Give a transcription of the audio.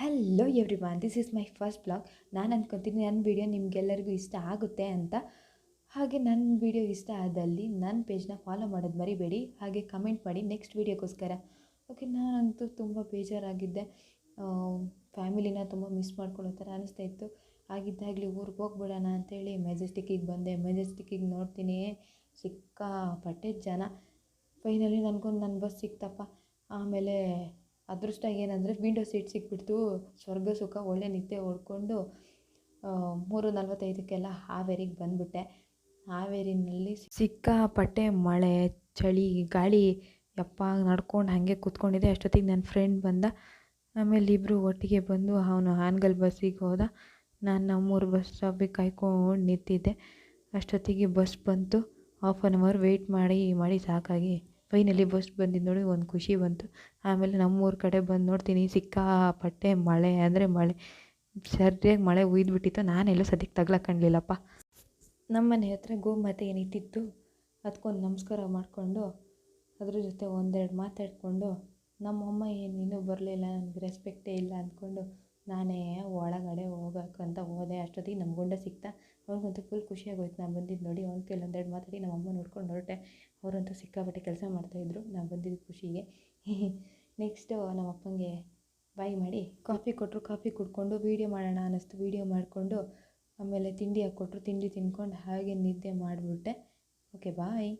Hello everyone, this is my first blog. ನಾನು ಅಂದ್ಕೊತೀನಿ ನನ್ನ video ನಿಮಗೆಲ್ಲರಿಗೂ ಇಷ್ಟ ಆಗುತ್ತೆ ಅಂತ. ಹಾಗೆ ನನ್ನ ವೀಡಿಯೋ ಇಷ್ಟ ಆದಲ್ಲಿ ನನ್ನ ಪೇಜ್ನ ಫಾಲೋ ಮಾಡೋದು ಮರಿಬೇಡಿ. ಹಾಗೆ ಕಮೆಂಟ್ ಮಾಡಿ ನೆಕ್ಸ್ಟ್ ವೀಡಿಯೋಗೋಸ್ಕರ. ಓಕೆ, ನಾನಂತೂ ತುಂಬ ಬೇಜಾರಾಗಿದ್ದೆ. ಫ್ಯಾಮಿಲಿನ ತುಂಬ ಮಿಸ್ ಮಾಡ್ಕೊಳ್ಳೋ ಥರ ಅನಿಸ್ತಾ ಇತ್ತು. ಆಗಿದ್ದಾಗಲಿ ಊರಿಗೆ ಹೋಗ್ಬಿಡೋಣ ಅಂತೇಳಿ ಮೆಜೆಸ್ಟಿಕ್ಕಿಗೆ ಬಂದೆ. ಮೆಜೆಸ್ಟಿಕ್ಕಿಗೆ ನೋಡ್ತೀನಿ ಸಿಕ್ಕಾಪಟ್ಟೆ ಜನ. ಫೈನಲಿ ನನಗೊಂದು ನನ್ನ ಬಸ್ ಸಿಕ್ತಪ್ಪ. ಆಮೇಲೆ ಅದೃಷ್ಟ ಏನಂದರೆ ವಿಂಡೋ ಸೀಟ್ ಸಿಕ್ಬಿಡ್ತು. ಸ್ವರ್ಗ ಸುಖ ಒಳ್ಳೆ ನಿದ್ದೆ ಹೊಡ್ಕೊಂಡು 3:45 ಹಾವೇರಿಗೆ ಬಂದುಬಿಟ್ಟೆ. ಹಾವೇರಿನಲ್ಲಿ ಸಿಕ್ಕಾಪಟ್ಟೆ ಮಳೆ, ಚಳಿ, ಗಾಳಿ. ಯಪ್ಪ, ನಡ್ಕೊಂಡು ಹಾಗೆ ಕೂತ್ಕೊಂಡಿದ್ದೆ. ಅಷ್ಟೊತ್ತಿಗೆ ನನ್ನ ಫ್ರೆಂಡ್ ಬಂದ. ಆಮೇಲೆ ಇಬ್ಬರು ಒಟ್ಟಿಗೆ ಬಂದು ಅವನು ಹಾನಗಲ್ ಬಸ್ಸಿಗೆ ಹೋದ. ನಾನು ನಮ್ಮೂರು ಬಸ್ ಸ್ಟಾಪಿಗೆ ಕಾಯ್ಕೊಂಡು ನಿಂತಿದ್ದೆ. ಅಷ್ಟೊತ್ತಿಗೆ ಬಸ್ ಬಂತು. 1/2 ಅವರ್ ವೆಯ್ಟ್ ಮಾಡಿ ಸಾಕಾಗಿ ಫೈನಲಿ ಬಸ್ ಬಂದಿದ್ದು ನೋಡಿ ಒಂದು ಖುಷಿ ಬಂತು. ಆಮೇಲೆ ನಮ್ಮೂರ ಕಡೆ ಬಂದು ನೋಡ್ತೀನಿ ಸಿಕ್ಕಾಪಟ್ಟೆ ಮಳೆ ಅಂದರೆ ಮಳೆ. ಸರಿಯಾಗಿ ಮಳೆ ಉಯ್ದುಬಿಟ್ಟಿತ್ತು. ನಾನೆಲ್ಲೂ ಸದ್ಯಕ್ಕೆ ತಗ್ಲಾಕಂಡ್ಲಿಲ್ಲಪ್ಪ. ನಮ್ಮ ಮನೆ ಹತ್ರ ಗೋಮಾತೆ ಏನಿಟ್ಟಿತ್ತು, ಅದಕ್ಕೊಂದು ನಮಸ್ಕಾರ ಮಾಡಿಕೊಂಡು ಅದ್ರ ಜೊತೆ ಒಂದೆರಡು ಮಾತಾಡಿಕೊಂಡು ನಮ್ಮಮ್ಮ ಇನ್ನೂ ಬರಲಿಲ್ಲ, ನನಗೆ ರೆಸ್ಪೆಕ್ಟೇ ಇಲ್ಲ ಅಂದ್ಕೊಂಡು ನಾನೇ ಒಳಗಡೆ ಹೋಗೋಕ್ಕಂತ ಹೋದೆ. ಅಷ್ಟೊತ್ತಿಗೆ ನಮ್ಮ ಗುಂಡ ಸಿಕ್ತ. ಅವ್ರಿಗಂತೂ ಫುಲ್ ಖುಷಿಯಾಗೋಯ್ತು ನಾನು ಬಂದಿದ್ದು ನೋಡಿ. ಅವ್ನ ಕೈಲಿ ಒಂದೆರಡು ಮಾತಾಡಿ ನಮ್ಮಮ್ಮ ನೋಡ್ಕೊಂಡು ಹೊರಟೆ. ಅವರಂತೂ ಸಿಕ್ಕಾಪಟ್ಟೆ ಕೆಲಸ ಮಾಡ್ತಾಯಿದ್ರು ನಾನು ಬಂದಿದ್ದು ಖುಷಿಗೆ. ನೆಕ್ಸ್ಟು ನಮ್ಮ ಅಪ್ಪಂಗೆ ಬಾಯ್ ಮಾಡಿ ಕಾಫಿ ಕೊಟ್ಟರು. ಕಾಫಿ ಕುಡ್ಕೊಂಡು ವೀಡಿಯೋ ಮಾಡೋಣ ಅನ್ನಿಸ್ತು. ವೀಡಿಯೋ ಮಾಡಿಕೊಂಡು ಆಮೇಲೆ ತಿಂಡಿ ಹಾಕ್ಕೊಟ್ರು. ತಿಂಡಿ ತಿನ್ಕೊಂಡು ಹಾಗೆ ನಿದ್ದೆ ಮಾಡಿಬಿಟ್ಟೆ. ಓಕೆ, ಬಾಯ್.